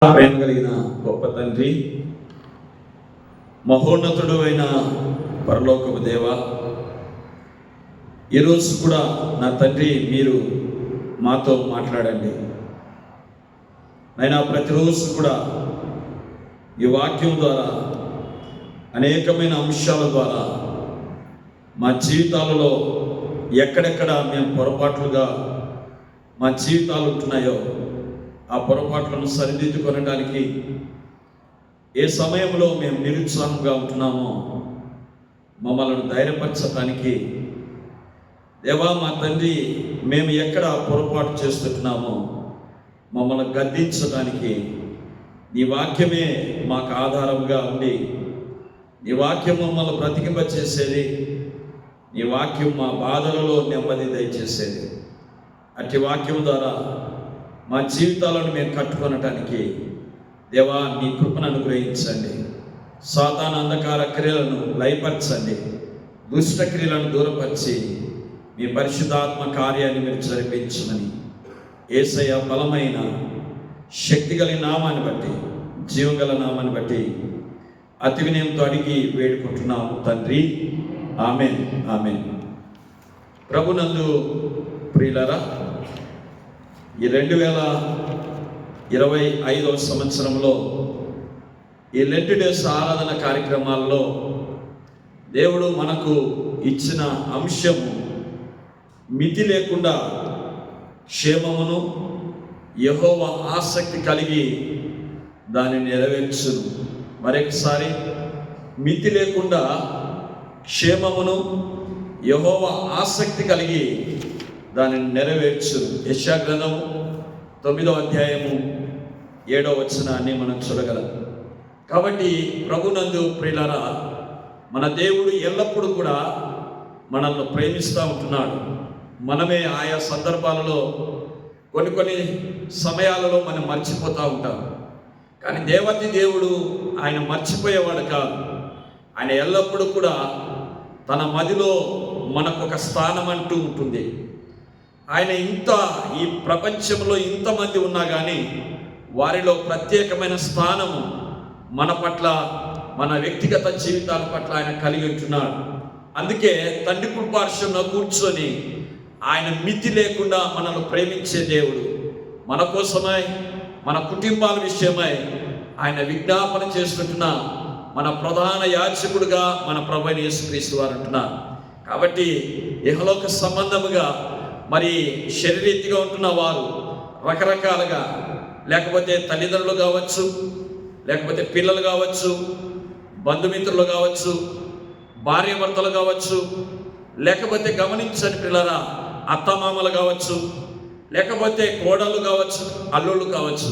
ప్రేమ కలిగిన గొప్ప తండ్రి, మహోన్నతుడు అయిన పరలోకపు దేవ, ఈరోజు కూడా నా తండ్రి మీరు మాతో మాట్లాడండి. అయినా ప్రతిరోజు కూడా ఈ వాక్యం ద్వారా అనేకమైన అంశాల ద్వారా మా జీవితాలలో ఎక్కడెక్కడ మేము పొరపాట్లుగా మా జీవితాలు ఉంటున్నాయో ఆ పొరపాట్లను సరిదిద్దుకొనడానికి, ఏ సమయంలో మేము నిరుత్సాహంగా ఉంటున్నామో మమ్మల్ని ధైర్యపరచడానికి, దేవా మా తండ్రి మేము ఎక్కడ పొరపాటు చేస్తున్నామో మమ్మల్ని గద్దించడానికి నీ వాక్యమే మాకు ఆధారంగా ఉండి, నీ వాక్యం మమ్మల్ని బ్రతికింపచేసేది, నీ వాక్యం మా బాధలలో నెమ్మది దయచేసేది. అట్టి వాక్యం ద్వారా మా జీవితాలను మేము కట్టుకొనటానికి దేవా నీ కృపను అనుగ్రహించండి. సాతాను అంధకార క్రియలను లయపరచండి, దుష్ట క్రియలను దూరపరిచి మీ పరిశుద్ధాత్మ కార్యాన్ని మీరు జరిపించమని యేసయ్య బలమైన శక్తి కలిగిన నామాన్ని బట్టి, జీవగల నామాన్ని బట్టి అతి వినయంతో అడిగి వేడుకుంటున్నాము తండ్రి. ఆమేన్, ఆమేన్. ప్రభునందు ప్రియులారా, ఈ 2025వ సంవత్సరంలో ఈ లెంట్ డేస్ ఆరాధన కార్యక్రమాల్లో దేవుడు మనకు ఇచ్చిన అంశము మితి లేకుండా క్షేమమును, యెహోవా ఆసక్తి కలిగి దానిని నెరవేర్చును. మరొకసారి, మితి లేకుండా క్షేమమును, యెహోవా ఆసక్తి కలిగి దానిని నెరవేర్చును. యెషయా గ్రంథము 9వ అధ్యాయము 7వ వచనాన్ని మనం చూడగలం. కాబట్టి ప్రభునందు ప్రియులారా, మన దేవుడు ఎల్లప్పుడూ కూడా మనల్ని ప్రేమిస్తూ ఉంటున్నాడు. మనమే ఆయా సందర్భాలలో కొన్ని సమయాలలో మనం మర్చిపోతూ ఉంటాం. కానీ దేవతి దేవుడు ఆయన మర్చిపోయేవాడు కాదు. ఆయన ఎల్లప్పుడూ కూడా తన మదిలో మనకు ఒక స్థానం అంటూ ఉంటుంది. ఆయన ఈ ప్రపంచంలో ఇంతమంది ఉన్నా కానీ వారిలో ప్రత్యేకమైన స్థానము మన పట్ల, మన వ్యక్తిగత జీవితాల పట్ల ఆయన కలిగి ఉంటున్నాడు. అందుకే తండ్రి కృపార్శ్వంలో కూర్చొని ఆయన మితి లేకుండా మనల్ని ప్రేమించే దేవుడు, మన కోసమై, మన కుటుంబాల విషయమై ఆయన విజ్ఞాపన చేస్తుంటున్న మన ప్రధాన యాజకుడుగా మన ప్రభువైన యేసుక్రీస్తు వారు అంటున్నారు. కాబట్టి ఇహలోక సంబంధముగా మరి శరీరీతిగా ఉంటున్న వారు రకరకాలుగా, లేకపోతే తల్లిదండ్రులు కావచ్చు, లేకపోతే పిల్లలు కావచ్చు, బంధుమిత్రులు కావచ్చు, భార్యాభర్తలు కావచ్చు, లేకపోతే గమనించని పిల్లరా అత్తమామలు కావచ్చు, లేకపోతే కోడళ్ళు కావచ్చు, అల్లుళ్ళు కావచ్చు,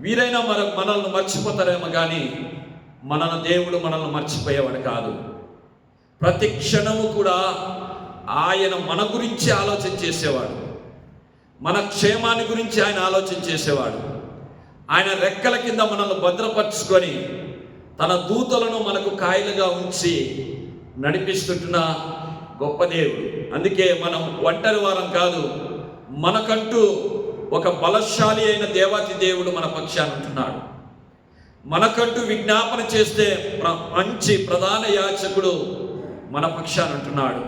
వీరైనా మనల్ని మర్చిపోతారేమో కానీ దేవుడు మనల్ని మర్చిపోయేవాడు కాదు. ప్రతి క్షణము కూడా ఆయన మన గురించి ఆలోచన చేసేవాడు, మన క్షేమాన్ని గురించి ఆయన ఆలోచన చేసేవాడు. ఆయన రెక్కల కింద మనల్ని భద్రపరుచుకొని తన దూతలను మనకు కాయలుగా ఉంచి నడిపిస్తుంటున్న గొప్ప దేవుడు. అందుకే మనం ఒంటరి వారం కాదు, మనకంటూ ఒక బలశాలి అయిన దేవాతి దేవుడు మన పక్షాన ఉంటున్నాడు. మనకంటూ విజ్ఞాపన చేస్తే మంచి ప్రధాన యాజకుడు మన పక్షాన ఉంటున్నాడు.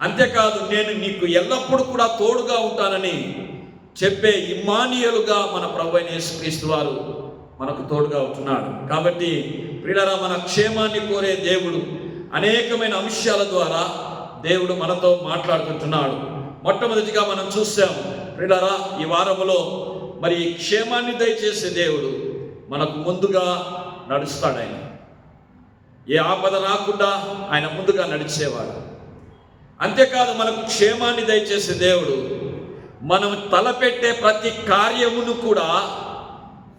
అంతేకాదు, నేను నీకు ఎల్లప్పుడూ కూడా తోడుగా ఉంటానని చెప్పే ఇమ్మానుయేలుగా మన ప్రభువైన యేసుక్రీస్తు వారు మనకు తోడుగా ఉంటున్నాడు. కాబట్టి ప్రియులారా, మన క్షేమాన్ని కోరే దేవుడు అనేకమైన అంశాల ద్వారా దేవుడు మనతో మాట్లాడుకుంటున్నాడు. మొట్టమొదటిగా మనం చూసాం ప్రియులారా, ఈ వారములో మరి క్షేమాన్ని దయచేసే దేవుడు మనకు ముందుగా నడుస్తాడు. ఆయన ఏ ఆపద రాకుండా ఆయన ముందుగా నడిచేవాడు. అంతేకాదు, మనకు క్షేమాన్ని దయచేసే దేవుడు మనం తలపెట్టే ప్రతి కార్యమును కూడా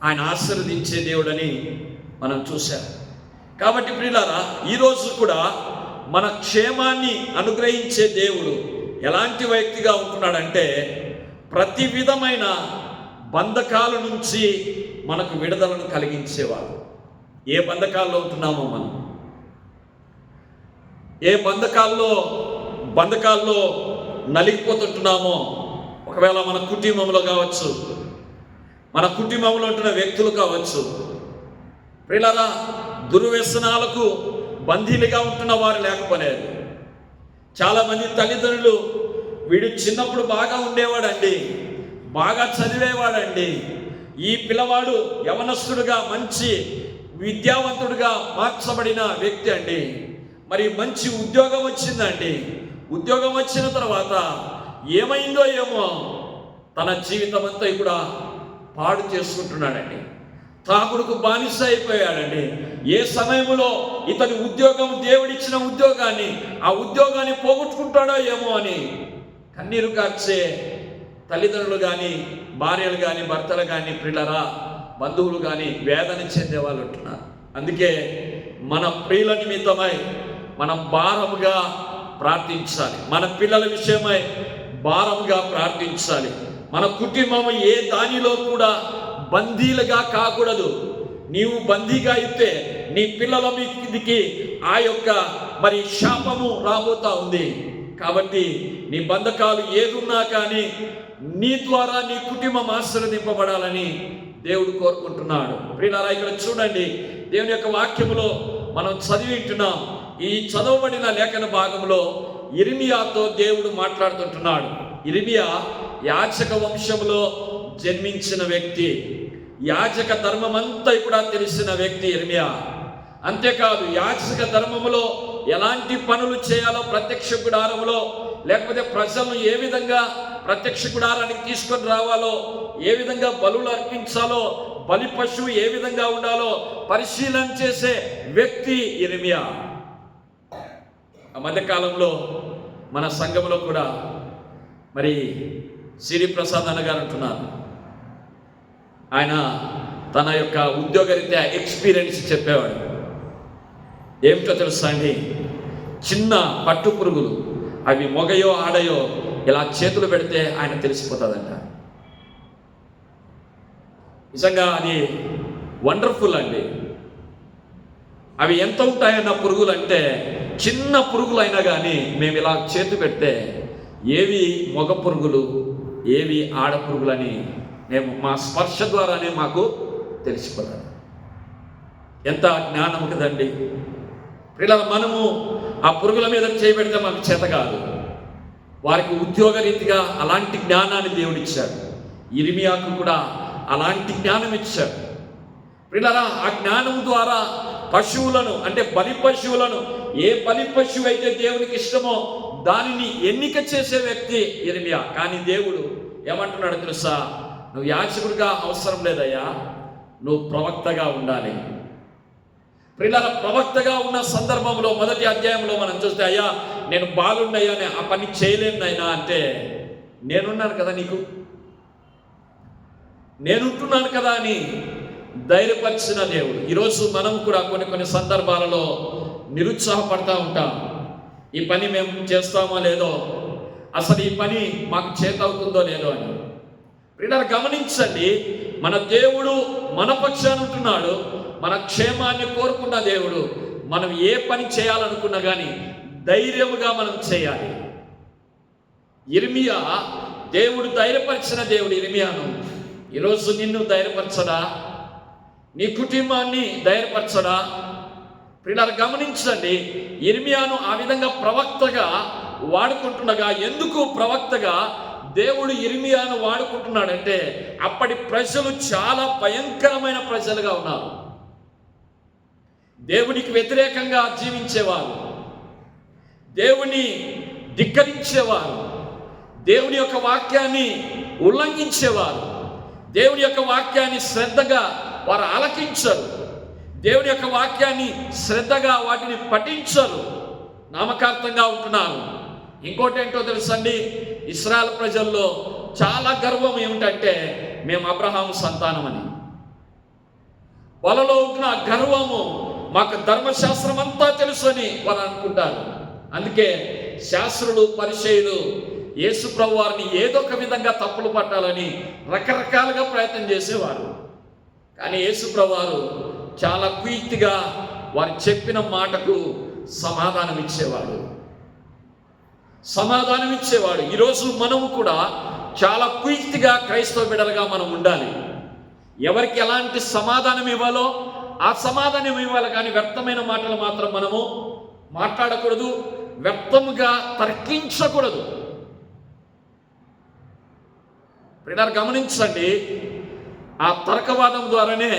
ఆయన ఆశీర్వదించే దేవుడని మనం చూశాం. కాబట్టి ప్రియులారా, ఈరోజు కూడా మన క్షేమాన్ని అనుగ్రహించే దేవుడు ఎలాంటి వ్యక్తిగా ఉంటున్నాడంటే, ప్రతి విధమైన బంధకాల నుంచి మనకు విడుదలను కలిగించేవాడు. ఏ బంధకాల్లో ఉంటున్నామో మనం, ఏ బంధకాల్లో నలిగిపోతుంటున్నామో, ఒకవేళ మన కుటుంబంలో కావచ్చు, మన కుటుంబంలో ఉంటున్న వ్యక్తులు కావచ్చు, ప్రియులారా, దుర్వ్యసనాలకు బందీలుగా ఉంటున్న వారు లేకపోలేదు. చాలామంది తల్లిదండ్రులు, వీడు చిన్నప్పుడు బాగా ఉండేవాడండి, బాగా చదివేవాడండి, ఈ పిల్లవాడు యవనస్తుడుగా మంచి విద్యావంతుడుగా మార్చబడిన వ్యక్తి అండి, మరి మంచి ఉద్యోగం వచ్చిందండి, ఉద్యోగం వచ్చిన తర్వాత ఏమైందో ఏమో తన జీవితం అంతా కూడా పాడు చేసుకుంటున్నాడండి, తాగుడుకు బానిస అయిపోయాడండి. ఏ సమయంలో ఇతని ఉద్యోగం, దేవుడిచ్చిన ఉద్యోగాన్ని, ఆ ఉద్యోగాన్ని పోగొట్టుకుంటాడో ఏమో అని కన్నీరు కార్చే తల్లిదండ్రులు కానీ, భార్యలు కానీ, భర్తలు కానీ, ప్రియులరా, బంధువులు కానీ వేదన చెందే వాళ్ళు ఉంటున్నారు. అందుకే మన ప్రియుల నిమిత్తమై మనం భారముగా ప్రార్థించాలి, మన పిల్లల విషయమై భారముగా ప్రార్థించాలి. మన కుటుంబం ఏ దానిలో కూడా బందీలుగా కాకూడదు. నీవు బందీగా అయితే నీ పిల్లల మీదికి ఆ యొక్క మరి శాపము రాబోతా ఉంది. కాబట్టి నీ బంధకాలు ఏదున్నా కానీ నీ ద్వారా నీ కుటుంబం ఆశీర్వదింపబడాలని దేవుడు కోరుకుంటున్నాడు. ప్రియులారా, ఇక్కడ చూడండి, దేవుని యొక్క వాక్యములో మనం చదివింటున్నాం. ఈ చదవబడిన లేఖన భాగంలో ఇర్మియాతో దేవుడు మాట్లాడుతుంటున్నాడు. ఇర్మియా యాజక వంశంలో జన్మించిన వ్యక్తి, యాజక ధర్మమంతా కూడా తెలిసిన వ్యక్తి ఇర్మియా. అంతేకాదు, యాజక ధర్మములో ఎలాంటి పనులు చేయాలో, ప్రత్యక్ష గుడారంలో లేకపోతే ప్రజలను ఏ విధంగా ప్రత్యక్ష గుడారానికి తీసుకొని రావాలో, ఏ విధంగా బలులు అర్పించాలో, బలి పశువు ఏ విధంగా ఉండాలో పరిశీలన చేసే వ్యక్తి ఇర్మియా. ఆ మధ్యకాలంలో మన సంఘంలో కూడా మరి సిరి ప్రసాద్ అన్న గారు అంటున్నారు, ఆయన తన యొక్క ఉద్యోగరీత్యా ఎక్స్పీరియన్స్ చెప్పేవాడు. ఏమిటో తెలుసా అండి, చిన్న పట్టు పురుగులు, అవి మొగయో ఆడయో ఇలా చేతులు పెడితే ఆయన తెలిసిపోతుందంట. నిజంగా అది వండర్ఫుల్ అండి. అవి ఎంత ఉంటాయన్న పురుగులు అంటే, చిన్న పురుగులు అయినా కానీ మేము ఇలా చేతి పెడితే ఏవి మొగ పురుగులు, ఏవి ఆడ పురుగులని మేము మా స్పర్శ ద్వారానే మాకు తెలిసిపోతాం. ఎంత జ్ఞానం కదండి. ఇలా మనము ఆ పురుగుల మీద చేయబెడితే మనకు చేత కాదు. వారికి ఉద్యోగరీతిగా అలాంటి జ్ఞానాన్ని దేవుడిచ్చాడు. ఇర్మియాకు కూడా అలాంటి జ్ఞానం ఇచ్చాడు. పిల్లరా, ఆ జ్ఞానం ద్వారా పశువులను, అంటే బలి పశువులను, ఏ బలి పశువు అయితే దేవునికి ఇష్టమో దానిని ఎన్నిక చేసే వ్యక్తి ఇర్మియా. కానీ దేవుడు ఏమంటున్నాడు తెలుసా, నువ్వు యాజకుడిగా అవసరం లేదయ్యా, నువ్వు ప్రవక్తగా ఉండాలి. ప్రియులారా, ప్రవక్తగా ఉన్న సందర్భంలో మొదటి అధ్యాయంలో మనం చూస్తే, అయ్యా నేను బాలుండయ్యా, ఆ పని చేయలేనైనా అంటే, నేనున్నాను కదా, నేనుంటున్నాను కదా అని ధైర్యపరిచిన దేవుడు. ఈరోజు మనం కూడా కొన్ని సందర్భాలలో నిరుత్సాహపడతా ఉంటాం. ఈ పని మేము చేస్తామో లేదో, అసలు ఈ పని మాకు చేతవుతుందో లేదో అని. ప్రియులారా, గమనించండి, మన దేవుడు మన పక్షాన ఉంటున్నాడు, మన క్షేమాన్ని కోరుకున్న దేవుడు. మనం ఏ పని చేయాలనుకున్నా కానీ ధైర్యముగా మనం చేయాలి. ఇర్మియా దేవుడు ధైర్యపరిచిన దేవుడు ఇర్మియాను. ఈరోజు నిన్ను ధైర్యపరచడా, నీ కుటుంబాన్ని ధైర్యపరచడా? ప్రియులారా, గమనించండి, ఇర్మియాను ఆ విధంగా ప్రవక్తగా వాడుకుంటుండగా, ఎందుకు ప్రవక్తగా దేవుడు ఇర్మియాను వాడుకుంటున్నాడంటే, అప్పటి ప్రజలు చాలా భయంకరమైన ప్రజలుగా ఉన్నారు. దేవునికి వ్యతిరేకంగా జీవించేవారు, దేవుని ధిక్కరించేవారు, దేవుని యొక్క వాక్యాన్ని ఉల్లంఘించేవారు, దేవుని యొక్క వాక్యాన్ని శ్రద్ధగా వారు ఆలకించరు, దేవుని యొక్క వాక్యాన్ని శ్రద్ధగా వాటిని పఠించరు, నామకార్థంగా ఉంటున్నారు. ఇంకోటి ఏంటో తెలుసండి, ఇశ్రాయేల్ ప్రజల్లో చాలా గర్వం ఏమిటంటే, మేము అబ్రహాము సంతానం అని. వాళ్ళలో ఉంటున్న గర్వము, మాకు ధర్మశాస్త్రం అంతా తెలుసు అని వారు అనుకుంటారు. అందుకే శాస్త్రులు, పరిచయులు యేసు ప్రభు వారిని ఏదో ఒక విధంగా తప్పులు పట్టాలని రకరకాలుగా ప్రయత్నం చేసేవారు. కానీ యేసు ప్రభు వారు చాలా క్విక్గా వారు చెప్పిన మాటకు సమాధానం ఇచ్చేవాడు. ఈరోజు మనము కూడా చాలా క్విక్గా క్రైస్తవ బిడ్డలుగా మనం ఉండాలి. ఎవరికి ఎలాంటి సమాధానం ఇవ్వాలో ఆ సమాధానం ఇవ్వాలి, కానీ వ్యర్థమైన మాటలు మాత్రం మనము మాట్లాడకూడదు, వ్యర్థముగా తర్కించకూడదు. ప్రియులారా గమనించండి, ఆ తర్కవాదం ద్వారానే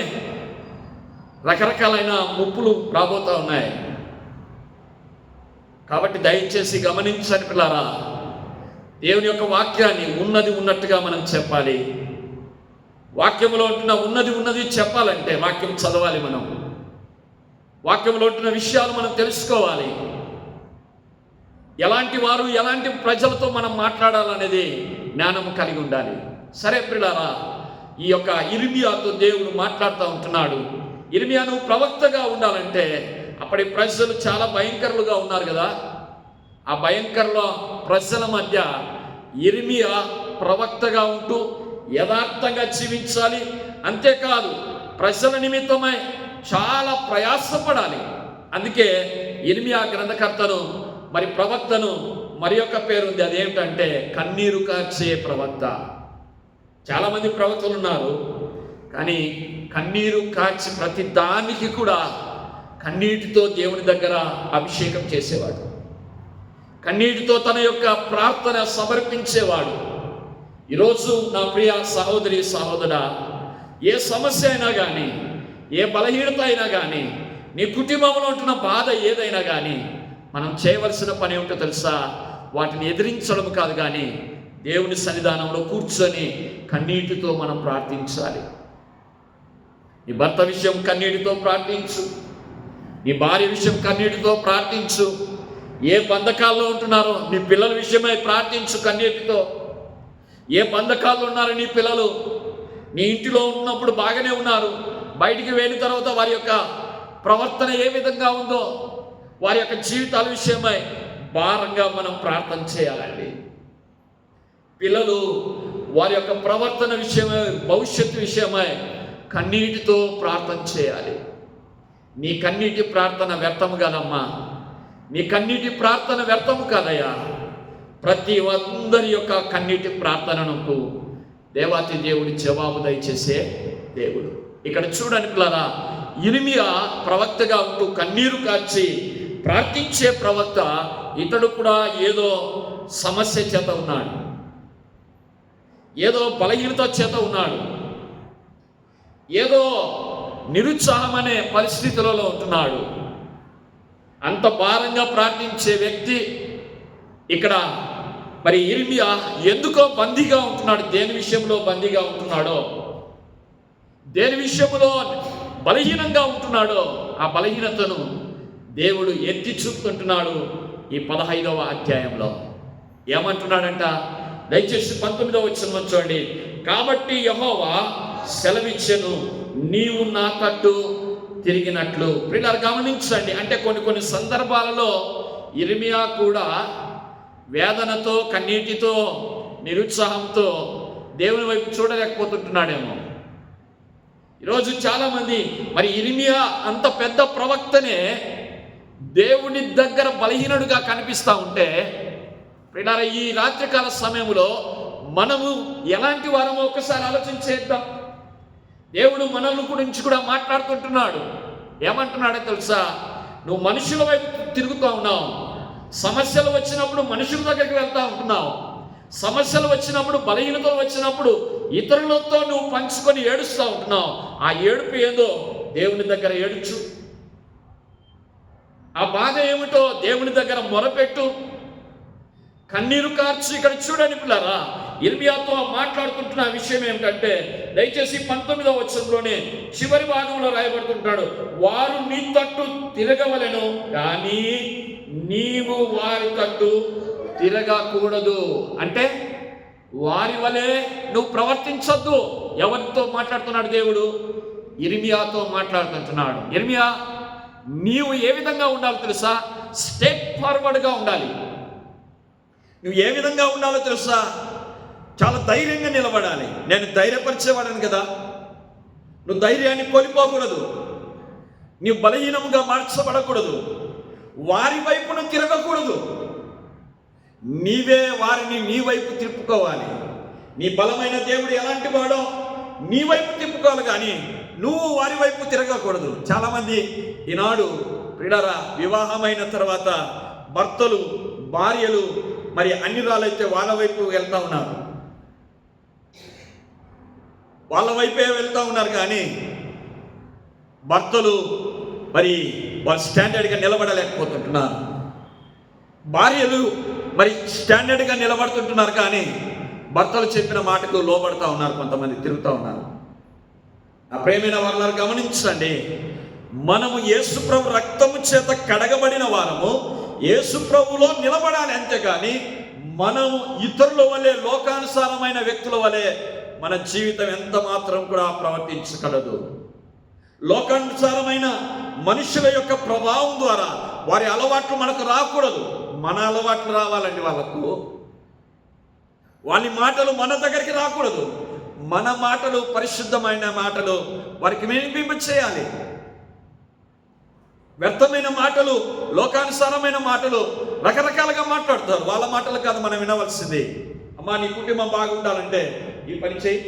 రకరకాలైన ముప్పులు రాబోతూ ఉన్నాయి. కాబట్టి దయచేసి గమనించండి పిల్లారా, దేవుని యొక్క వాక్యాన్ని ఉన్నది ఉన్నట్టుగా మనం చెప్పాలి. వాక్యంలో ఉంటున్న ఉన్నది చెప్పాలంటే వాక్యం చదవాలి, మనం వాక్యంలో ఉంటున్న విషయాలు మనం తెలుసుకోవాలి. ఎలాంటి వారు ఎలాంటి ప్రజలతో మనం మాట్లాడాలనేది జ్ఞానం కలిగి ఉండాలి. సరే ప్రియులారా, ఈ యొక్క ఇర్మియాతో దేవుడు మాట్లాడుతూ ఉంటున్నాడు. ఇర్మియా నువ్వు ప్రవక్తగా ఉండాలంటే అప్పటి ప్రజలు చాలా భయంకరులుగా ఉన్నారు కదా, ఆ భయంకరుల ప్రజల మధ్య ఇర్మియా ప్రవక్తగా ఉంటూ యథార్థంగా జీవించాలి. అంతేకాదు ప్రజల నిమిత్తమై చాలా ప్రయాసపడాలి. అందుకే ఇర్మియా గ్రంథకర్తను మరి ప్రవక్తను మరి యొక్క పేరు ఉంది, అదేమిటంటే కన్నీరు కార్చే ప్రవక్త. చాలామంది ప్రవక్తలు ఉన్నారు, కానీ కన్నీరు కార్చి ప్రతి దానికి కూడా కన్నీటితో దేవుని దగ్గర అభిషేకం చేసేవాడు, కన్నీటితో తన యొక్క ప్రార్థన సమర్పించేవాడు. ఈరోజు నా ప్రియ సహోదరి సహోదరా, ఏ సమస్య అయినా కానీ, ఏ బలహీనత అయినా కానీ, నీ కుటుంబంలో ఉంటున్న బాధ ఏదైనా కానీ, మనం చేయవలసిన పని ఏమిటో తెలుసా? వాటిని ఎదిరించడం కాదు, కానీ దేవుని సన్నిధానంలో కూర్చొని కన్నీటితో మనం ప్రార్థించాలి. నీ భర్త విషయం కన్నీటితో ప్రార్థించు, నీ భార్య విషయం కన్నీటితో ప్రార్థించు. ఏ బంధకాల్లో ఉంటున్నారో నీ పిల్లల విషయమై ప్రార్థించు కన్నీటితో. ఏ బంధకాల్లో ఉన్నారో నీ పిల్లలు, నీ ఇంటిలో ఉన్నప్పుడు బాగానే ఉన్నారు, బయటికి వెళ్ళిన తర్వాత వారి యొక్క ప్రవర్తన ఏ విధంగా ఉందో, వారి యొక్క జీవితాల విషయమై భారంగా మనం ప్రార్థన చేయాలండి. పిల్లలు వారి యొక్క ప్రవర్తన విషయమై, భవిష్యత్తు విషయమై కన్నీటితో ప్రార్థన చేయాలి. నీ కన్నీటి ప్రార్థన వ్యర్థము కాదమ్మా, నీ కన్నీటి ప్రార్థన వ్యర్థము కాదయ్యా. ప్రతి అందరి యొక్క కన్నీటి ప్రార్థనకు దేవాతి దేవుడి జవాబు దయచేసే దేవుడు. ఇక్కడ చూడండి పిల్లరా, ఇర్మియా ప్రవక్తగా ఉంటూ కన్నీరు కార్చి ప్రార్థించే ప్రవక్త. ఇతడు కూడా ఏదో సమస్య చేత ఉన్నాడు, ఏదో బలహీనత చేత ఉన్నాడు, ఏదో నిరుత్సాహం అనే పరిస్థితులలో ఉంటున్నాడు. అంత భారంగా ప్రార్థించే వ్యక్తి ఇక్కడ మరి ఇర్మియా ఎందుకో బందీగా ఉంటున్నాడు. దేని విషయంలో బందీగా ఉంటున్నాడో, దేని విషయంలో బలహీనంగా ఉంటున్నాడో, ఆ బలహీనతను దేవుడు ఎత్తి చూపుతుంటున్నాడు. ఈ 15వ అధ్యాయంలో ఏమంటున్నాడంట? దయచేసి 19వ వచనం చూడండి. కాబట్టి యెహోవా సెలవిచ్చెను, నీవు నా తట్టు తిరిగినట్లు. ప్రియులారా గమనించండి, అంటే కొన్ని సందర్భాలలో ఇర్మియా కూడా వేదనతో, కన్నీటితో, నిరుత్సాహంతో దేవుని వైపు చూడలేకపోతుంటున్నాడేమో. ఈరోజు చాలామంది మరి ఇర్మియా అంత పెద్ద ప్రవక్తనే దేవుని దగ్గర బలహీనుడిగా కనిపిస్తూ ఉంటే, ప్రియులారా ఈ రాత్రికాల సమయంలో మనము ఎలాంటి వారమో ఒకసారి ఆలోచించేద్దాం. దేవుడు మనల్ని గురించి కూడా మాట్లాడుతుంటున్నాడు. ఏమంటున్నాడో తెలుసా? నువ్వు మనుషుల వైపు తిరుగుతూ ఉన్నావు, సమస్యలు వచ్చినప్పుడు మనుషుల దగ్గరికి వెళ్తూ ఉంటున్నావు, సమస్యలు వచ్చినప్పుడు, బలహీనతలు వచ్చినప్పుడు ఇతరులతో నువ్వు పంచుకొని ఏడుస్తూ ఉంటున్నావు. ఆ ఏడుపు ఏదో దేవుని దగ్గర ఏడుచు, ఆ బాధ ఏమిటో దేవుని దగ్గర మొరపెట్టు, కన్నీరు కార్చు. ఇక్కడ చూడండి పిల్లరా, ఇర్మియాతో మాట్లాడుకుంటున్న విషయం ఏమిటంటే, దయచేసి 19వ వచనంలోనే చివరి భాగంలో రాయబడుతుంటాడు, వారు నీ తట్టు తిరగవలెను కానీ నీవు వారి తట్టు తిరగకూడదు. అంటే వారి వలె నువ్వు ప్రవర్తించొద్దు. ఎవరితో మాట్లాడుతున్నాడు దేవుడు? ఇర్మియాతో మాట్లాడుతుంటున్నాడు. ఇర్మియా, నీవు ఏ విధంగా ఉండాలో తెలుసా? స్టెప్ ఫార్వర్డ్గా ఉండాలి. నువ్వు ఏ విధంగా ఉండాలో తెలుసా? చాలా ధైర్యంగా నిలబడాలి. నేను ధైర్యపరిచేవాడను కదా, నువ్వు ధైర్యాన్ని కోల్పోకూడదు, నీవు బలహీనముగా మార్చబడకూడదు, వారి వైపున తిరగకూడదు, నీవే వారిని నీ వైపు తిప్పుకోవాలి. నీ బలమైన దేవుడు ఎలాంటి వాడో నీ వైపు తిప్పుకోవాలి కానీ నువ్వు వారి వైపు తిరగకూడదు. చాలామంది ఈనాడు ప్రియులారా వివాహమైన తర్వాత భర్తలు భార్యలు మరి అన్యురాలైతే వాళ్ళ వైపు వెళ్తా ఉన్నారు, వాళ్ళ వైపే వెళ్తూ ఉన్నారు. కానీ భర్తలు మరి వాళ్ళు స్టాండర్డ్గా నిలబడలేకపోతుంటున్నారు, భార్యలు మరి స్టాండర్డ్గా నిలబడుతుంటున్నారు. కానీ భర్తలు చెప్పిన మాటకు లోబడతా ఉన్నారు, కొంతమంది తిరుగుతూ ఉన్నారు. నా ప్రేమైన వారు గమనించండి, మనము యేసుప్రభు రక్తము చేత కడగబడిన వారము యేసుప్రభులో నిలబడాలి. అంతేగాని మనము ఇతరుల వలె లోకానుసారమైన వ్యక్తుల వలె మన జీవితం ఎంత మాత్రం కూడా ప్రవర్తించకూడదు. లోకానుసారమైన మనుషుల యొక్క ప్రభావం ద్వారా వారి అలవాట్లు మనకు రాకూడదు. మన అలవాట్లు రావాలండి వాళ్ళకు. వాళ్ళ మాటలు మన దగ్గరికి రాకూడదు. మన మాటలు పరిశుద్ధమైన మాటలు వారికి వినిపింప చేయాలి. వ్యర్థమైన మాటలు, లోకానుసారమైన మాటలు రకరకాలుగా మాట్లాడతారు. వాళ్ళ మాటలు కాదు మనం వినవలసింది. అమ్మా నీ కుటుంబం బాగుండాలంటే ఈ పని చేయి,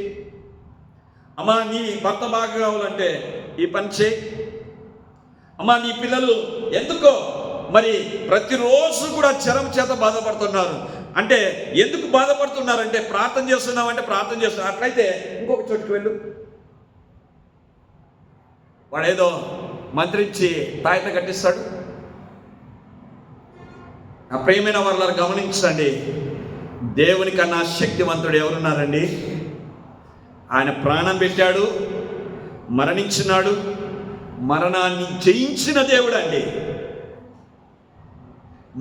అమ్మా నీ భర్త బాగా కావాలంటే ఈ పని చేయి, అమ్మా నీ పిల్లలు ఎందుకో మరి ప్రతిరోజు కూడా జ్వరం చేత బాధపడుతున్నారు అంటే ఎందుకు బాధపడుతున్నారంటే ప్రార్థన చేస్తున్నామంటే ప్రార్థన చేస్తున్నారు. అట్లయితే ఇంకొక చోటుకు వెళ్ళు, వాడేదో మంత్రించి తాయిత కట్టిస్తాడు. నా ప్రియమైన వారు గమనించండి, దేవుని కన్నా శక్తివంతుడు ఎవరున్నారండి? ఆయన ప్రాణం పెట్టాడు, మరణించినాడు, మరణాన్ని జయించిన దేవుడు అండి.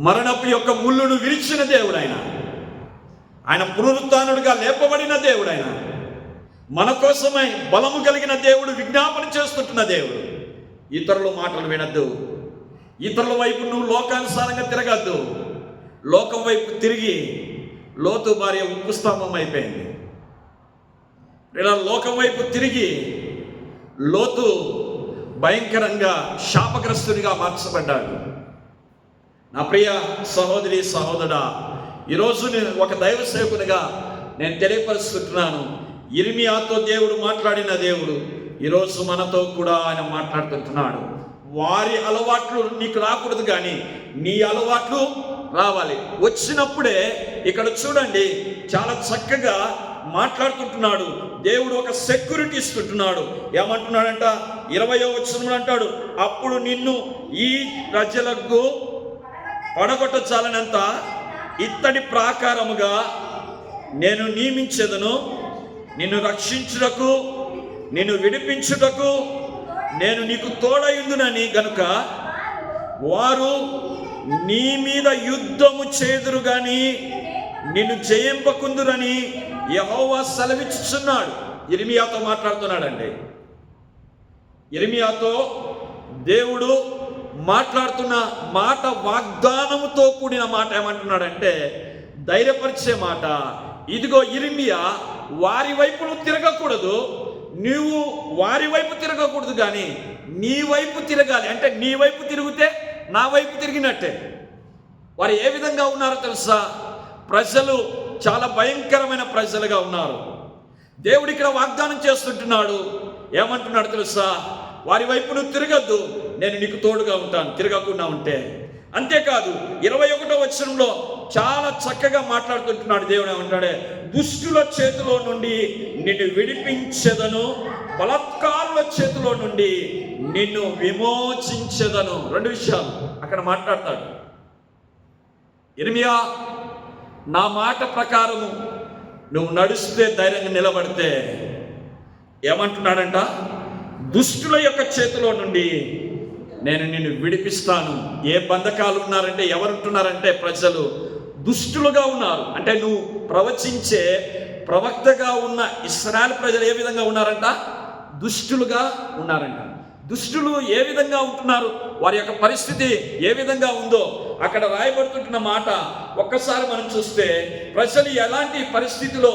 మరణపు యొక్క ముళ్ళును విరిచిన దేవుడు ఆయన. ఆయన పునరుత్థానుడిగా లేపబడిన దేవుడు ఆయన. మన కోసమై బలము కలిగిన దేవుడు, విజ్ఞాపన చేస్తుంటున్న దేవుడు. ఇతరుల మాటలు వినద్దు, ఇతరుల వైపు నువ్వు లోకానుసారంగా తిరగద్దు. లోకం వైపు తిరిగి లోతు భార్య ఉప్పు స్తంభం అయిపోయింది. ఇలా లోకం వైపు తిరిగి లోతు భయంకరంగా శాపగ్రస్తుడిగా మార్చబడ్డాడు. నా ప్రియ సహోదరి సహోదరుడా, ఈరోజు నేను ఒక దైవ సేవకునిగా నేను తెలియపరుస్తున్నాను, ఇర్మియాతో దేవుడు మాట్లాడిన దేవుడు ఈరోజు మనతో కూడా ఆయన మాట్లాడుతుంటున్నాడు. వారి అలవాట్లు నీకు రాకూడదు కానీ నీ అలవాట్లు రావాలి. వచ్చినప్పుడే ఇక్కడ చూడండి చాలా చక్కగా మాట్లాడుతుంటున్నాడు దేవుడు. ఒక సెక్యూరిటీ ఇస్తుంటున్నాడు. ఏమంటున్నాడంట? 20వ వచనంలో అంటాడు, అప్పుడు నిన్ను ఈ ప్రజలకు పడగొట్టచాలనంత ఇత్తడి ప్రాకారముగా నేను నియమించెదను, నిన్ను రక్షించుటకు నిన్ను విడిపించుటకు నేను నీకు తోడయుందునని గనుక వారు నీ మీద యుద్ధము చేదురు గాని నిన్ను జయింపకుందురని యెహోవా సెలవిచ్చుచున్నాడు. ఇర్మియాతో మాట్లాడుతున్నాడండి. ఇర్మియాతో దేవుడు మాట్లాడుతున్న మాట వాగ్దానముతో కూడిన మాట. ఏమంటున్నాడంటే ధైర్యపరిచే మాట. ఇదిగో ఇర్మియా, వారి వైపు నువ్వు తిరగకూడదు, నువ్వు వారి వైపు తిరగకూడదు కానీ నీ వైపు తిరగాలి. అంటే నీ వైపు తిరిగితే నా వైపు తిరిగినట్టే. వారు ఏ విధంగా ఉన్నారో తెలుసా? ప్రజలు చాలా భయంకరమైన ప్రజలుగా ఉన్నారు. దేవుడు ఇక్కడ వాగ్దానం చేస్తుంటున్నాడు. ఏమంటున్నాడు తెలుసా? వారి వైపు నువ్వు తిరగద్దు, నేను నీకు తోడుగా ఉంటాను తిరగకుండా ఉంటే. అంతేకాదు 21వ వచనంలో చాలా చక్కగా మాట్లాడుతుంటున్నాడు దేవుడు. ఏమంటాడే? దుష్టుల చేతిలో నుండి నిన్ను విడిపించెదను, బలాత్కారుల చేతిలో నుండి నిన్ను విమోచించెదను. 2 విషయాలు అక్కడ మాట్లాడతాడు. ఇర్మియా, నా మాట ప్రకారము నువ్వు నడిస్తే, ధైర్యంగా నిలబడితే ఏమంటున్నాడంట? దుష్టుల యొక్క చేతిలో నుండి నేను నిన్ను విడిపిస్తాను. ఏ బంధకాలు ఉన్నారంటే, ఎవరుంటున్నారంటే ప్రజలు దుష్టులుగా ఉన్నారు. అంటే నువ్వు ప్రవచించే ప్రవక్తగా ఉన్న ఇశ్రాయేలు ప్రజలు ఏ విధంగా ఉన్నారంట? దుష్టులుగా ఉన్నారంట. దుష్టులు ఏ విధంగా ఉంటున్నారు, వారి యొక్క పరిస్థితి ఏ విధంగా ఉందో అక్కడ రాయబడుతుంటున్న మాట ఒక్కసారి మనం చూస్తే, ప్రజలు ఎలాంటి పరిస్థితిలో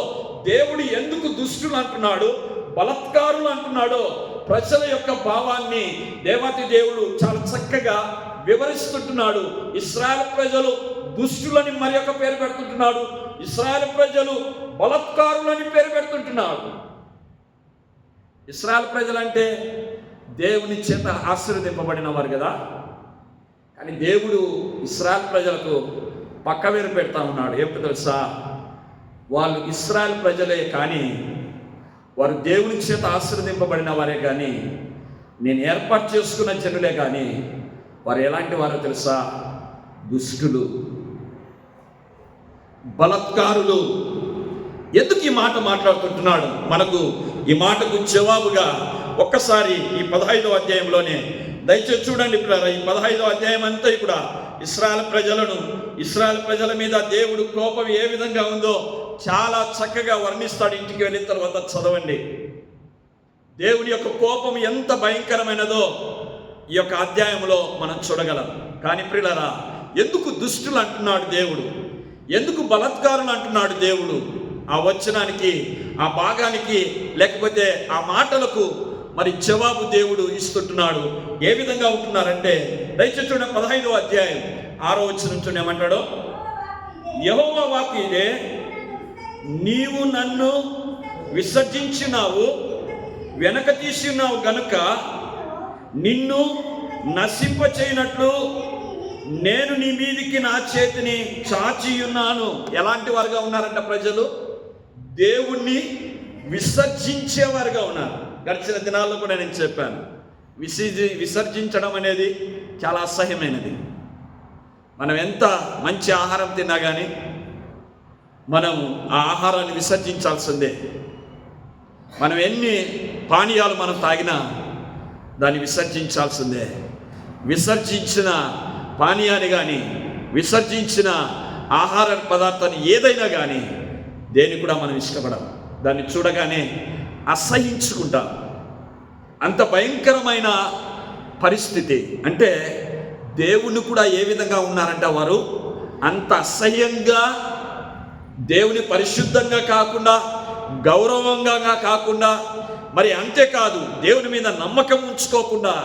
దేవుడు ఎందుకు దుష్టులు అంటున్నాడు, బలాత్కారులు అంటున్నాడో ప్రజల యొక్క భావాన్ని దేవాతి దేవుడు చాలా చక్కగా వివరిస్తుంటున్నాడు. ఇశ్రాయేలు ప్రజలు దుష్టులని మరి ఒక పేరు పెడుతుంటున్నాడు, ఇశ్రాయేలు ప్రజలు బలాత్కారులని పేరు పెడుతుంటున్నాడు. ఇశ్రాయేలు ప్రజలంటే దేవుని చేత ఆశీర్వదింపబడిన వారు కదా. కానీ దేవుడు ఇశ్రాయేలు ప్రజలకు పక్క వేరు పెడతా ఉన్నాడు. ఏమిటో తెలుసా? వాళ్ళు ఇశ్రాయేలు ప్రజలే కానీ వారు దేవుని చేత ఆశీర్వదింపబడిన వారే కానీ, నేను ఏర్పాటు చేసుకున్న జనులే కానీ వారు ఎలాంటి వారో తెలుసా? దుష్టులు, బలత్కారులు. ఎందుకు ఈ మాట మాట్లాడుతుంటున్నాడు? మనకు ఈ మాటకు జవాబుగా ఒక్కసారి ఈ 15వ అధ్యాయంలోనే దయచేసి చూడండి. ఈ 15వ అధ్యాయం అంతా కూడా ఇశ్రాయేలు ప్రజల మీద దేవుడు కోపం ఏ విధంగా ఉందో చాలా చక్కగా వర్ణిస్తాడు. ఇంటికి వెళ్ళిన తర్వాత చదవండి. దేవుని యొక్క కోపం ఎంత భయంకరమైనదో ఈ యొక్క అధ్యాయంలో మనం చూడగలం. కానీ ప్రియులారా, ఎందుకు దుష్టులు అంటున్నాడు దేవుడు? ఎందుకు బలత్కారులు అంటున్నాడు దేవుడు? ఆ వచనానికి, ఆ భాగానికి, లేకపోతే ఆ మాటలకు మరి జవాబు దేవుడు ఇస్తుంటున్నాడు. ఏ విధంగా ఉంటున్నారంటే దయచేసి చూడండి. 15వ అధ్యాయం 6వ వచనం నుంచి ఏమంటాడో, యెహోవా వాక్కు ఇదే, నీవు నన్ను విసర్జించినావు, వెనక తీసినావు గనుక నిన్ను నశింపచేయనట్లు నేను నీ మీదికి నా చేతిని చాచియున్నాను. ఎలాంటి వారుగా ఉన్నారంట ప్రజలు? దేవుణ్ణి విసర్జించేవారుగా ఉన్నారు. గడిచిన దినాల్లో కూడా నేను చెప్పాను, విసర్జించడం అనేది చాలా అసహ్యమైనది. మనం ఎంత మంచి ఆహారం తిన్నా కానీ మనం ఆ ఆహారాన్ని విసర్జించాల్సిందే. మనం ఎన్ని పానీయాలు మనం తాగినా దాన్ని విసర్జించాల్సిందే. విసర్జించిన పానీయాన్ని కానీ, విసర్జించిన ఆహార పదార్థాన్ని ఏదైనా కానీ దేన్ని కూడా మనం ఇష్టపడం. దాన్ని చూడగానే అసహించుకుంటాం. అంత భయంకరమైన పరిస్థితి. అంటే దేవుణ్ణి కూడా ఏ విధంగా ఉన్నారంట వారు? అంత అసహ్యంగా, దేవుని పరిశుద్ధంగా కాకుండా, గౌరవంగా కాకుండా, మరి అంతేకాదు దేవుని మీద నమ్మకం ఉంచుకోకుండా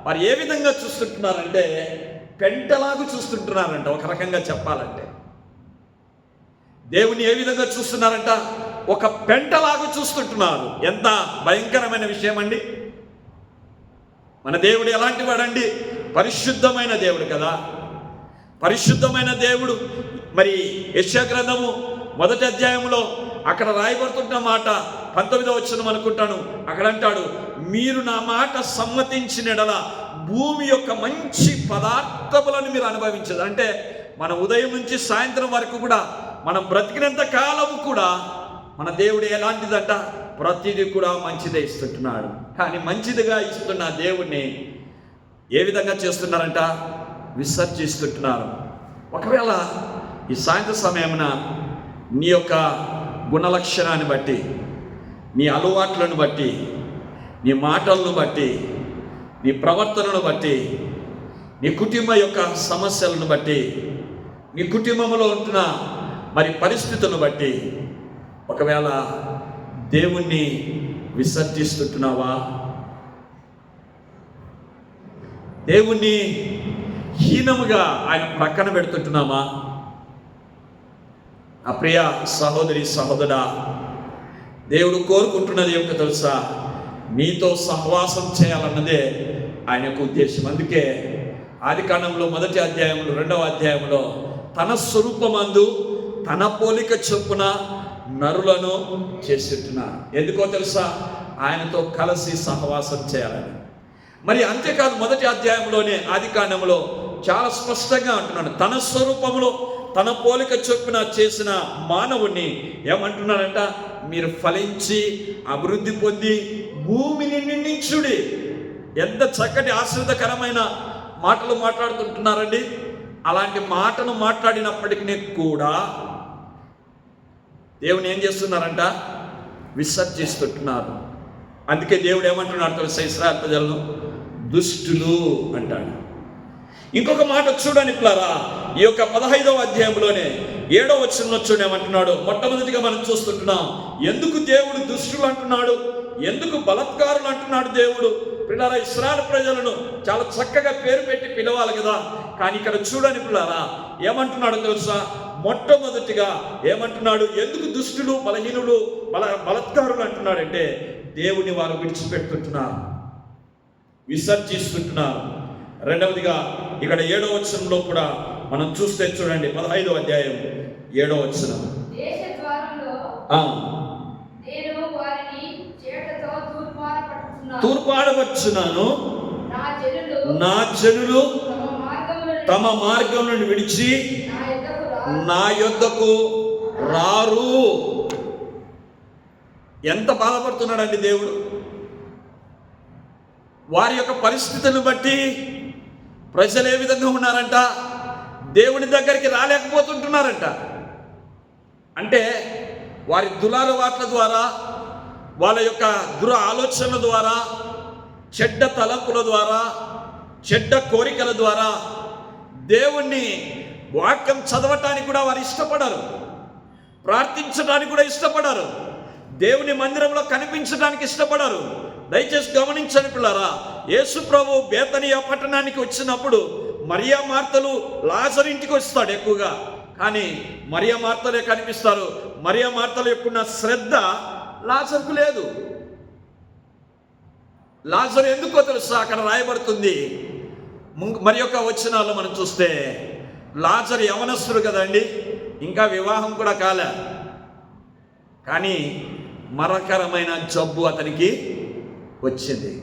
మరి ఏ విధంగా చూస్తుంటున్నారంటే పెంటలాగా చూస్తుంటున్నారంట. ఒక రకంగా చెప్పాలంటే దేవుని ఏ విధంగా చూస్తున్నారంట? ఒక పెంటలాగా చూస్తుంటున్నారు. ఎంత భయంకరమైన విషయం అండి. మన దేవుడు ఎలాంటి వాడండి? పరిశుద్ధమైన దేవుడు కదా. పరిశుద్ధమైన దేవుడు. మరి యెషయా గ్రంథము 1వ అధ్యాయంలో అక్కడ రాయబడుతున్న మాట 19వ వచనం అనుకుంటాను. అక్కడ అంటాడు, మీరు నా మాట సమ్మతించినడల భూమి యొక్క మంచి పదార్థములను మీరు అనుభవించదు. అంటే మన ఉదయం నుంచి సాయంత్రం వరకు కూడా మనం బ్రతికినంత కాలము కూడా మన దేవుడు ఎలాంటిదంట? ప్రతిదీ కూడా మంచిదే ఇస్తుంటున్నాడు. కానీ మంచిదిగా ఇస్తున్న దేవుణ్ణి ఏ విధంగా చేస్తున్నారంట? విసర్జిస్తుంటున్నారు. ఒకవేళ ఈ సాయంత్ర సమయమున నీ యొక్క గుణలక్షణాన్ని బట్టి, నీ అలవాట్లను బట్టి, నీ మాటలను బట్టి, నీ ప్రవర్తనను బట్టి, నీ కుటుంబం యొక్క సమస్యలను బట్టి, నీ కుటుంబంలో ఉంటున్న మరి పరిస్థితులను బట్టి ఒకవేళ దేవుణ్ణి విసర్జిస్తుంటున్నావా? దేవుణ్ణి హీనముగా ఆయన ప్రక్కన పెడుతుంటున్నామా? ఆ ప్రియ సహోదరి సహోదరా, దేవుడు కోరుకుంటున్నది ఏమిటో తెలుసా? నీతో సహవాసం చేయాలన్నదే ఆయన యొక్క ఉద్దేశం. అందుకే ఆదికాండంలో 1వ అధ్యాయంలో 2వ అధ్యాయంలో తన స్వరూపమందు తన పోలిక చొప్పున నరులను చేస్తుంటున్నాడు. ఎందుకో తెలుసా? ఆయనతో కలిసి సహవాసం చేయాలని. మరి అంతేకాదు 1వ అధ్యాయంలోనే ఆదికాండంలో చాలా స్పష్టంగా అంటున్నాడు, తన స్వరూపంలో తన పోలిక చొప్పున చేసిన మానవుణ్ణి ఏమంటున్నాడంట? మీరు ఫలించి అభివృద్ధి పొంది భూమిని నిండించుడి. ఎంత చక్కటి ఆశ్రితకరమైన మాటలు మాట్లాడుతుంటున్నారండి. అలాంటి మాటను మాట్లాడినప్పటికీ కూడా దేవుని ఏం చేస్తున్నారంట? విసర్జిస్తుంటున్నారు. అందుకే దేవుడు ఏమంటున్నాడు తెలుసా? ఇశ్రాయేలు ప్రజలను దుష్టులు అంటాడు. ఇంకొక మాట చూడండి పిల్లరా, ఈ యొక్క 15వ అధ్యాయంలోనే 7వ వచనంలో చూడేమంటున్నాడు. మొట్టమొదటిగా మనం చూస్తుంటున్నాం, ఎందుకు దేవుడు దుష్టులు అంటున్నాడు, ఎందుకు బలత్కారులు అంటున్నాడు దేవుడు. పిల్లారా, ఇశ్రాయేలు ప్రజలను చాలా చక్కగా పేరు పెట్టి పిలవాలి కదా, కానీ ఇక్కడ చూడని పిల్లారా ఏమంటున్నాడు తెలుసా? మొట్టమొదటిగా ఏమంటున్నాడు? ఎందుకు దుష్టులు, బలహీనులు, బలత్కారులు అంటున్నాడంటే దేవుని వారు విడిచిపెడుతుంటున్నారు, విసర్జిస్తుంటున్నారు. రెండవదిగా ఇక్కడ 7వ వచనంలో కూడా మనం చూస్తే చూడండి, 15వ అధ్యాయం 7వ వచనం. తూర్పాడవచ్చున్నాను, నా జనులు తమ మార్గం నుండి విడిచి నా యొద్దకు రారు. ఎంత బాధపడుతున్నాడండి దేవుడు. వారి యొక్క పరిస్థితులను బట్టి ప్రజలు ఏ విధంగా ఉన్నారంట? దేవుని దగ్గరికి రాలేకపోతుంటున్నారంట. అంటే వారి దురాలవాట్ల ద్వారా, వాళ్ళ యొక్క దుర ఆలోచనల ద్వారా, చెడ్డ తలంపుల ద్వారా, చెడ్డ కోరికల ద్వారా దేవుణ్ణి వాక్యం చదవటానికి కూడా వారు ఇష్టపడరు, ప్రార్థించడానికి కూడా ఇష్టపడరు, దేవుని మందిరంలో కనిపించడానికి ఇష్టపడరు. దయచేసి గమనించండి పిల్లారా, యేసు ప్రభు బేతనియా పట్టణానికి వచ్చినప్పుడు మరియా మార్తలు లాజరు ఇంటికి వస్తాడు ఎక్కువగా, కానీ మరియా మార్తలే కనిపిస్తారు. మరియా మార్తల యొక్క శ్రద్ధ లాజరుకు లేదు. లాజరు ఎందుకో తెలుసా? అక్కడ రాయబడుతుంది మరి యొక్క వచనాల్లో మనం చూస్తే, లాజరు యవనస్తుడు కదండి, ఇంకా వివాహం కూడా కాలే, కానీ మరణకరమైన జబ్బు అతనికి వచ్చింది,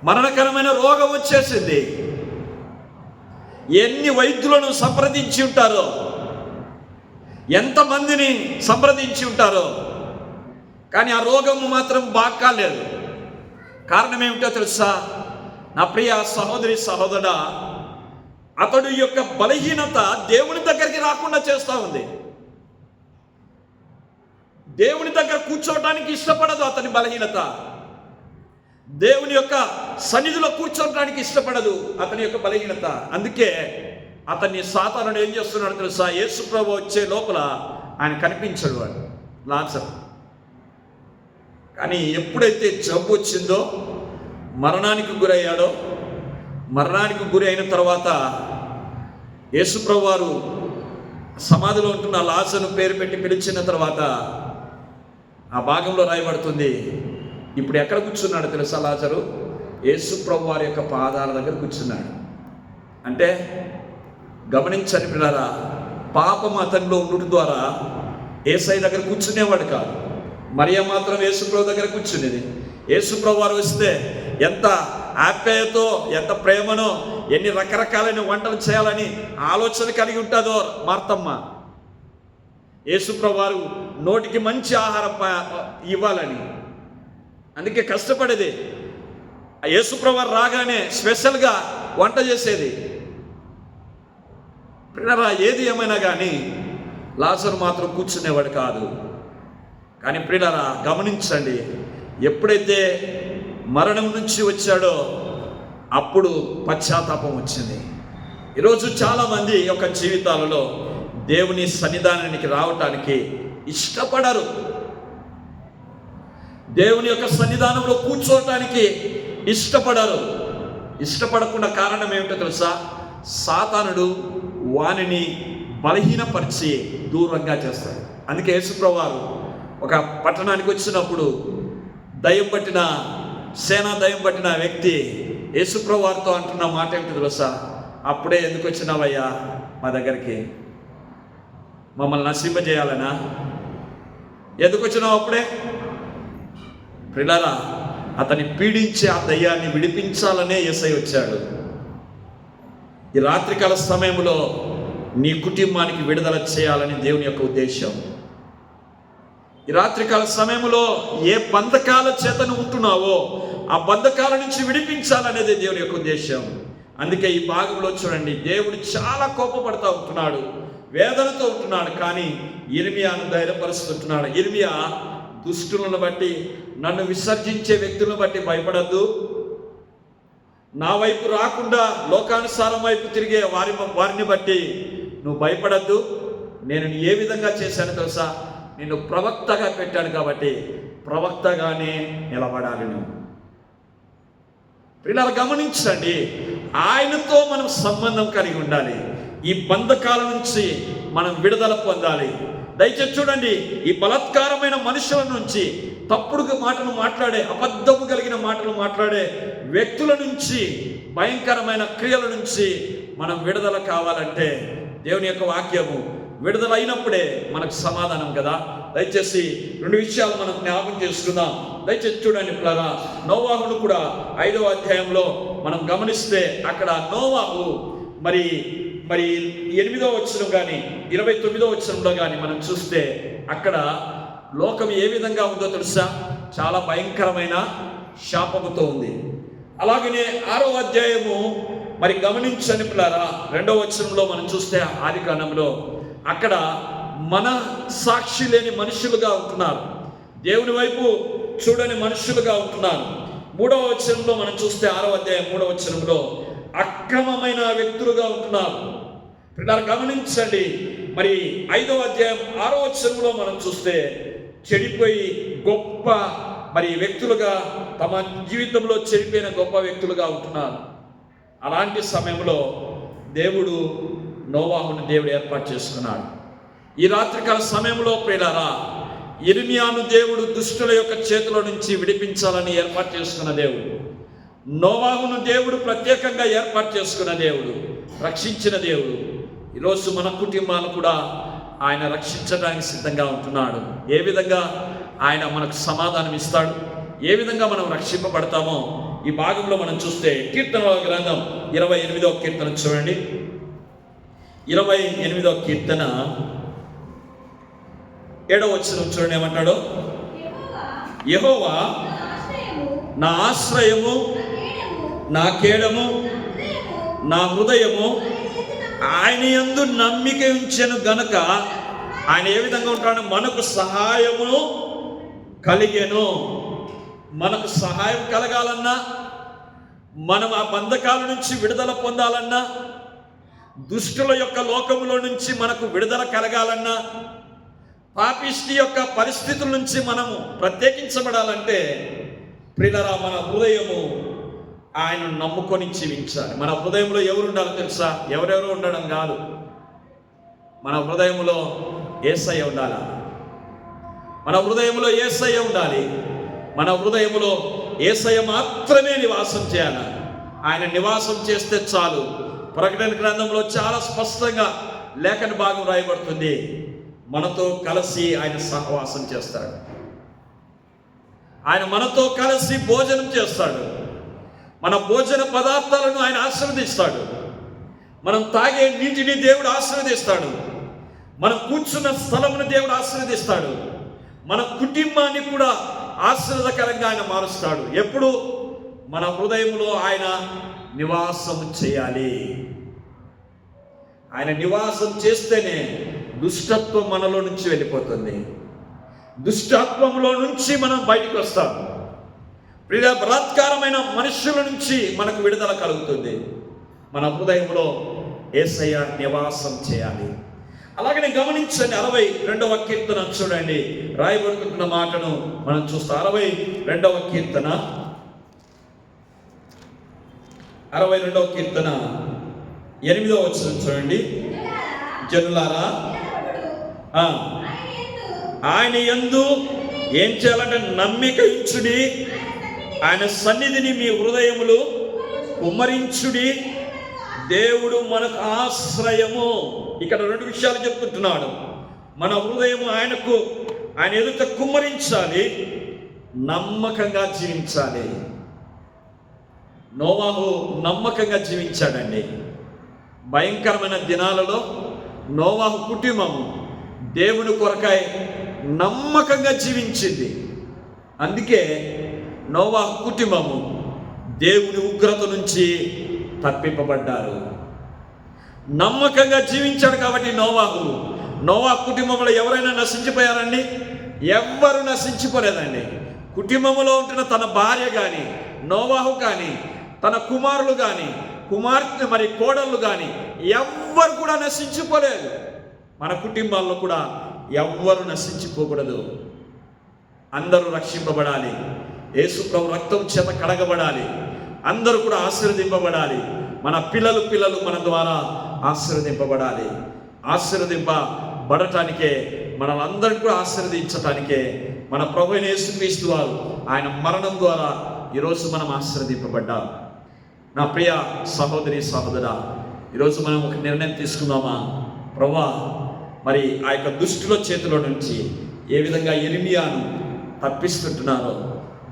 మరణకరమైన రోగం వచ్చేసింది. ఎన్ని వైద్యులను సంప్రదించి ఉంటారో, ఎంతమందిని సంప్రదించి ఉంటారో, కానీ ఆ రోగము మాత్రం బాగా కాలేదు. కారణం ఏమిటో తెలుసా? నా ప్రియ సహోదరి సహోదరుడా, అతడు యొక్క బలహీనత దేవుని దగ్గరికి రాకుండా చేస్తూ ఉంది. దేవుని దగ్గర కూర్చోవడానికి ఇష్టపడదు అతని బలహీనత, దేవుని యొక్క సన్నిధిలో కూర్చోవడానికి ఇష్టపడదు అతని యొక్క బలహీనత. అందుకే అతన్ని సాతానుడు ఏం చేస్తున్నాడు తెలుసా? యేసు ప్రభు వచ్చే లోపల ఆయన కనిపించడు వాడు లాజరు. కానీ ఎప్పుడైతే జబ్బు వచ్చిందో, మరణానికి గురయ్యాడో, మరణానికి గురి అయిన తర్వాత యేసు ప్రభు వారు సమాధిలో ఉంటున్న లాజరును పేరు పెట్టి పిలిచిన తర్వాత ఆ భాగంలో రాయబడుతుంది, ఇప్పుడు ఎక్కడ కూర్చున్నాడు తెలుసా లాజరు? యేసు ప్రభు వారి యొక్క పాదాల దగ్గర కూర్చున్నాడు. అంటే గమనించని పిల్లరా, పాపం అతనిలో ఉండడం ద్వారా యేసయ్య దగ్గర కూర్చునేవాడు కాదు. మరియా మాత్రం యేసు ప్రభు దగ్గర కూర్చునేది. యేసు ప్రభు వారు వస్తే ఎంత ఆప్యాయతో, ఎంత ప్రేమనో, ఎన్ని రకరకాలైన వంటలు చేయాలని ఆలోచన కలిగి ఉంటుందో మార్తమ్మ. యేసు ప్రభు వారు నోటికి మంచి ఆహారం ఇవ్వాలని, అందుకే కష్టపడేది. యేసు ప్రభు వారు రాగానే స్పెషల్గా వంట చేసేది. ప్రియరా, ఏది ఏమైనా కానీ లాజరు మాత్రం కూర్చునేవాడు కాదు. కానీ ప్రియరా గమనించండి, ఎప్పుడైతే మరణం నుంచి వచ్చాడో అప్పుడు పశ్చాత్తాపం వచ్చింది. ఈరోజు చాలామంది యొక్క జీవితాలలో దేవుని సన్నిధానానికి రావటానికి ఇష్టపడరు, దేవుని యొక్క సన్నిధానంలో కూర్చోవటానికి ఇష్టపడరు. ఇష్టపడకుండా కారణం ఏమిటో తెలుసా? సాతానుడు వానిని బలహీనపరిచి దూరంగా చేస్తాడు. అందుకే యేసుప్రభువు వారు ఒక పట్టణానికి వచ్చినప్పుడు దయ్యం పట్టిన సేనా దయ్యం పట్టిన వ్యక్తి యేసుప్రభువు వారితో అంటున్న మాట ఏమిటో తెలుసా? అప్పుడే ఎందుకు వచ్చినావయ్యా మా దగ్గరికి? మమ్మల్ని నశింపజేయాలనా? ఎందుకు వచ్చినావు అప్పుడే? ప్రియులారా, అతన్ని పీడించే ఆ దయ్యాన్ని విడిపించాలనే యేసయ్య వచ్చాడు. ఈ రాత్రికాల సమయంలో నీ కుటుంబానికి విడుదల చేయాలని దేవుని యొక్క ఉద్దేశం. ఈ రాత్రికాల సమయంలో ఏ బంధకాల చేతను ఉంటున్నావో ఆ బంధకాల నుంచి విడిపించాలనేది దేవుని యొక్క ఉద్దేశం. అందుకే ఈ భాగంలో చూడండి, దేవుడు చాలా కోపపడుతూ ఉంటున్నాడు, వేదనతో ఉంటున్నాడు, కానీ ఇర్మియాను ధైర్యపరుస్తుంటున్నాడు. ఇర్మియా, దుష్టులను బట్టి, నన్ను విసర్జించే వ్యక్తులను బట్టి భయపడద్దు, నా వైపు రాకుండా లోకానుసారం వైపు తిరిగే వారిని బట్టి నువ్వు భయపడద్దు, నేను ఏ విధంగా చేశానో తెలుసా, నిన్ను ప్రవక్తగా పెట్టాను కాబట్టి ప్రవక్తగానే నిలబడాలి నువ్వు. పిల్లలు గమనించండి, ఆయనతో మనం సంబంధం కలిగి ఉండాలి. ఈ బంధకాల నుంచి మనం విడుదల పొందాలి. దయచేసి చూడండి, ఈ బలాత్కారమైన మనుషుల నుంచి, తప్పుడు మాటలు మాట్లాడే, అబద్ధము కలిగిన మాటలు మాట్లాడే వ్యక్తుల నుంచి, భయంకరమైన క్రియల నుంచి మనం విడుదల కావాలంటే దేవుని యొక్క వాక్యము విడుదల అయినప్పుడే మనకు సమాధానం కదా. దయచేసి 2 విషయాలు మనం జ్ఞాపకం చేసుకుందాం. దయచేసి చూడండి పిల్లరా, నోవాహును కూడా 5వ అధ్యాయంలో మనం గమనిస్తే అక్కడ నోవాహు మరి 8వ వచనం కానీ 29వ వచనంలో కానీ మనం చూస్తే అక్కడ లోకం ఏ విధంగా ఉందో తెలుసా, చాలా భయంకరమైన శాపముతో ఉంది. అలాగనే 6వ అధ్యాయము మరి గమనించండి పిల్లరా, 2వ వచనంలో మనం చూస్తే ఆదికాండంలో అక్కడ మన సాక్షి లేని మనుషులుగా ఉంటున్నారు, దేవుని వైపు చూడని మనుషులుగా ఉంటున్నారు. 3వ వచనంలో మనం చూస్తే 6వ అధ్యాయం 3వ వచనంలో అక్రమమైన వ్యక్తులుగా ఉంటున్నారు. పిల్లలు గమనించండి, మరి 5వ అధ్యాయం 6వ వచనంలో మనం చూస్తే చెడిపోయి గొప్ప వ్యక్తులుగా, తమ జీవితంలో చెడిపోయిన గొప్ప వ్యక్తులుగా ఉంటున్నారు. అలాంటి సమయంలో దేవుడు నోవాహును దేవుడు ఏర్పాటు చేసుకున్నాడు. ఈ రాత్రికాల సమయంలో ప్రియులారా, యిర్మీయాను దేవుడు దుష్టుల యొక్క చేతిలో నుంచి విడిపించాలని ఏర్పాటు చేసుకున్న దేవుడు, నోవాహును దేవుడు ప్రత్యేకంగా ఏర్పాటు చేసుకున్న దేవుడు, రక్షించిన దేవుడు. ఈరోజు మన కుటుంబాలు కూడా ఆయన రక్షించడానికి సిద్ధంగా ఉంటున్నాడు. ఏ విధంగా ఆయన మనకు సమాధానం ఇస్తాడు, ఏ విధంగా మనం రక్షింపబడతామో ఈ భాగంలో మనం చూస్తే కీర్తనల గ్రంథం 28వ కీర్తన చూడండి. 28వ కీర్తన 7వ వచనం చూడండి, ఏమంటాడు, యెహోవా నా ఆశ్రయము, నా కేడము, నా హృదయము, ఆయన యందు నమ్మిక ఉంచెను గనుక ఆయన ఏ విధంగా ఉంటాడు, మనకు సహాయమును కలిగెను. మనకు సహాయం కలగాలన్నా, మనం ఆ బంధకాల నుంచి విడుదల పొందాలన్నా, దుష్టుల యొక్క లోకములో నుంచి మనకు విడుదల కలగాలన్నా, పాపిష్టి యొక్క పరిస్థితుల నుంచి మనము ప్రత్యేకించబడాలంటే ప్రియులారా, మన హృదయము ఆయన నమ్ముకొని జీవించాలి. మన హృదయంలో ఎవరు ఉండాలో తెలుసా, ఎవరెవరు ఉండడం కాదు, మన హృదయంలో యేసయ్య ఉండాలి. మన హృదయంలో యేసయ్య ఉండాలి. మన హృదయంలో యేసయ్య మాత్రమే నివాసం చేయాలి. ఆయన నివాసం చేస్తే చాలు. ప్రకటన గ్రంథంలో చాలా స్పష్టంగా లేఖన భాగం రాయబడుతుంది, మనతో కలిసి ఆయన సహవాసం చేస్తాడు, ఆయన మనతో కలిసి భోజనం చేస్తాడు, మన భోజన పదార్థాలను ఆయన ఆశీర్వదిస్తాడు, మనం తాగే నీటిని దేవుడు ఆశీర్వదిస్తాడు, మనం కూర్చున్న స్థలమును దేవుడు ఆశీర్వదిస్తాడు, మన కుటుంబాన్ని కూడా ఆశీర్వదకరంగా ఆయన మారుస్తాడు. ఎప్పుడు మన హృదయంలో ఆయన నివాసం చేయాలి. ఆయన నివాసం చేస్తేనే దుష్టత్వం మనలో నుంచి వెళ్ళిపోతుంది. దుష్టత్వంలో నుంచి మనం బయటకు వస్తాం. బలాత్కారమైన మనుషుల నుంచి మనకు విడుదల కలుగుతుంది. మన హృదయంలో యేసయ్య నివాసం చేయాలి. అలాగనే గమనించండి, 62వ కీర్తన చూడండి, రాయబడుతున్న మాటను మనం చూస్తాం. 62వ కీర్తన 8వ వచనం చూడండి. జనులారా, ఆయన యందు ఏం చేయాలంటే నమ్మిక ఉంచుడి, ఆయన సన్నిధిని మీ హృదయములు కుమ్మరించుడి, దేవుడు మనకు ఆశ్రయము. ఇక్కడ 2 విషయాలు చెప్తుంటున్నాడు. మన హృదయము ఆయన ఎదుట కుమ్మరించాలి, నమ్మకంగా జీవించాలి. నోవాహు నమ్మకంగా జీవించాడండి. భయంకరమైన దినాలలో నోవాహు కుటుంబము దేవుని కొరకై నమ్మకంగా జీవించింది. అందుకే నోవాహు కుటుంబము దేవుని ఉగ్రత నుంచి తప్పింపబడ్డారు. నమ్మకంగా జీవించాడు కాబట్టి నోవాహు కుటుంబంలో ఎవరైనా నశించిపోయారండి? ఎవ్వరు నశించిపోలేదండి. కుటుంబంలో ఉంటున్న తన భార్య కానీ, నోవాహు కానీ, తన కుమారులు కానీ, కుమార్తె మరి కోడళ్ళు కానీ ఎవ్వరు కూడా నశించిపోలేదు. మన కుటుంబాల్లో కూడా ఎవ్వరు నశించిపోకూడదు. అందరూ రక్షింపబడాలి. యేసు ప్రభు రక్తం చేత కడగబడాలి. అందరూ కూడా ఆశీర్వదింపబడాలి. మన పిల్లలు మన ద్వారా ఆశీర్వదింపబడాలి. ఆశీర్వదింపబడటానికే, మనల్ని కూడా ఆశీర్వదించటానికే మన ప్రభు యేసుక్రీస్తు వారు ఆయన మరణం ద్వారా ఈరోజు మనం ఆశీర్వదింపబడ్డాం. నా ప్రియ సహోదరి సహోదరా, ఈరోజు మనం ఒక నిర్ణయం తీసుకుందామా? ప్రభువా, మరి ఆ యొక్క దుష్టుల చేతిలో నుంచి ఏ విధంగా యెరెమీయాను తప్పిస్తుంటున్నారో,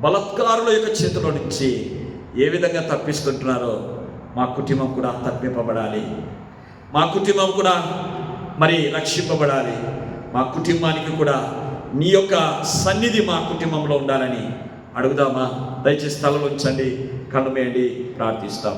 బలాత్కారుల యొక్క చేతిలో నుంచి ఏ విధంగా తప్పిస్తుంటున్నారో, మా కుటుంబం కూడా తప్పింపబడాలి. మా కుటుంబం కూడా మరి రక్షింపబడాలి. మా కుటుంబానికి కూడా నీ యొక్క సన్నిధి మా కుటుంబంలో ఉండాలని అడుగుదామా? దయచేసి తలలు ఉంచండి, కళ్ళు మూయండి, ప్రార్థిస్తాం.